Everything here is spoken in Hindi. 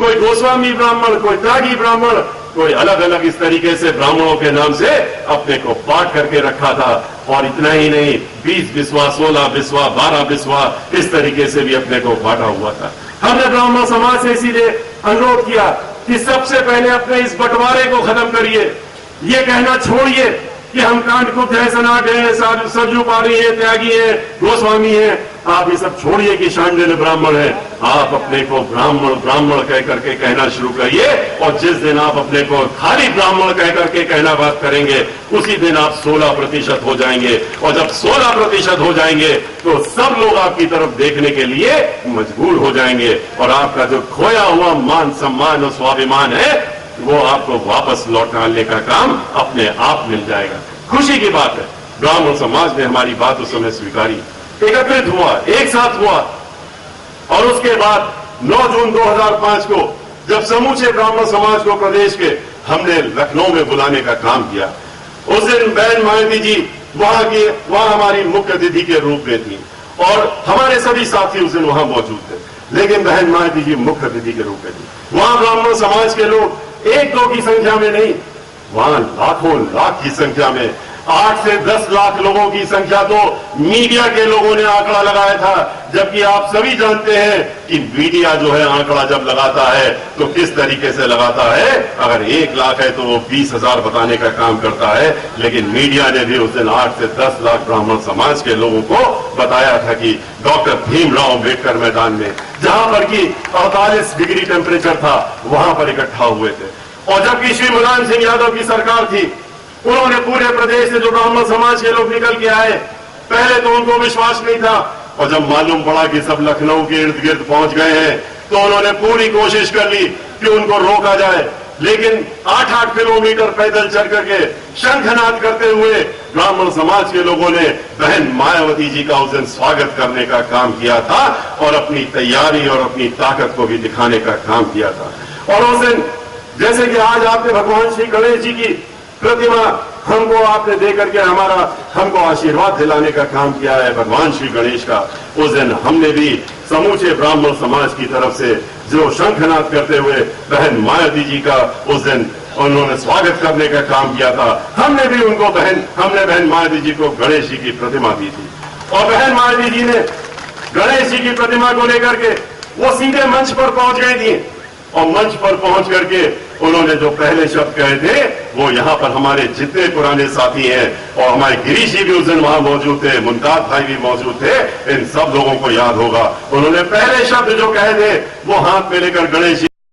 कोई गोस्वामी ब्राह्मण, कोई त्यागी ब्राह्मण, कोई अलग अलग इस तरीके से ब्राह्मणों के नाम से अपने को बांट करके रखा था। और इतना ही नहीं, 20 बिस्वा, 16 बिस्वा, 12 बिस्वा, इस तरीके से भी अपने को बांटा हुआ था। हमने ब्राह्मण समाज से इसीलिए अनुरोध किया कि सबसे पहले अपने इस बंटवारे को खत्म करिए। ये कहना छोड़िए कि हम कांटकुब्ज है, सनाट है, सरजू पारी है, त्यागी है, गोस्वामी है। आप ये सब छोड़िए कि शांडिल्य ब्राह्मण है। आप अपने को ब्राह्मण ब्राह्मण कह करके कहना शुरू करिए। और जिस दिन आप अपने को खाली ब्राह्मण कह करके कहना बात करेंगे, उसी दिन आप 16% हो जाएंगे। और जब 16% हो जाएंगे तो सब लोग आपकी तरफ देखने के लिए मजबूर हो जाएंगे। और आपका जो खोया हुआ मान सम्मान और स्वाभिमान है, वो आपको वापस लौटाने का काम अपने आप मिल जाएगा। खुशी की बात है, ब्राह्मण समाज ने हमारी बात उस समय स्वीकारी, एकत्रित हुआ, एक साथ हुआ। और उसके बाद 9 जून 2005 को जब समूचे ब्राह्मण समाज को प्रदेश के हमने लखनऊ में बुलाने का काम किया, उस दिन बहन मायावती जी वहां हमारी मुख्य अतिथि के रूप में थी और हमारे सभी साथी उस दिन वहां मौजूद थे। लेकिन बहन मायावती जी मुख्य अतिथि के रूप में थी। वहां ब्राह्मण समाज के लोग 1-2 की संख्या में नहीं, वहां लाखों लाख की संख्या में, 8 से 10 लाख लोगों की संख्या तो मीडिया के लोगों ने आंकड़ा लगाया था। जबकि आप सभी जानते हैं कि मीडिया जो है आंकड़ा जब लगाता है तो किस तरीके से लगाता है। अगर 1 लाख है तो वो 20,000 बताने का काम करता है। लेकिन मीडिया ने भी उस दिन 8 से 10 लाख ब्राह्मण समाज के लोगों को बताया था कि डॉक्टर भीमराव अम्बेडकर मैदान में, जहां पर कि 48 डिग्री टेम्परेचर था, वहां पर इकट्ठा हुए थे। और जबकि श्री मुलायम सिंह यादव की सरकार थी, उन्होंने पूरे प्रदेश से जो ब्राह्मण समाज के लोग निकल के आए, पहले तो उनको विश्वास नहीं था। और जब मालूम पड़ा कि सब लखनऊ के इर्द गिर्द पहुंच गए हैं, तो उन्होंने पूरी कोशिश कर ली कि उनको रोका जाए। लेकिन 8-8 किलोमीटर पैदल चल करके शंखनाद करते हुए ब्राह्मण समाज के लोगों ने बहन मायावती जी का उस दिन स्वागत करने का काम किया था और अपनी तैयारी और अपनी ताकत को भी दिखाने का काम किया था। और उस दिन, जैसे कि आज आपने भगवान श्री गणेश जी की प्रतिमा हमको आपने दे करके हमको आशीर्वाद दिलाने का काम किया है भगवान श्री गणेश का, उस दिन हमने भी समूचे ब्राह्मण समाज की तरफ से जो शंखनाद करते हुए बहन मायावती जी का उस दिन उन्होंने स्वागत करने का काम किया था। हमने बहन मायावती जी को गणेश जी की प्रतिमा दी थी। और बहन मायावती जी ने गणेश जी की प्रतिमा को लेकर के वो सीधे मंच पर पहुंच गई थी। और मंच पर पहुंच करके उन्होंने जो पहले शब्द कहे थे, वो यहाँ पर हमारे जितने पुराने साथी हैं और हमारे गिरीश जी भी उस दिन वहां मौजूद थे, मुमताज भाई भी मौजूद थे, इन सब लोगों को याद होगा। उन्होंने पहले शब्द जो कहे थे वो हाथ में लेकर गणेश जी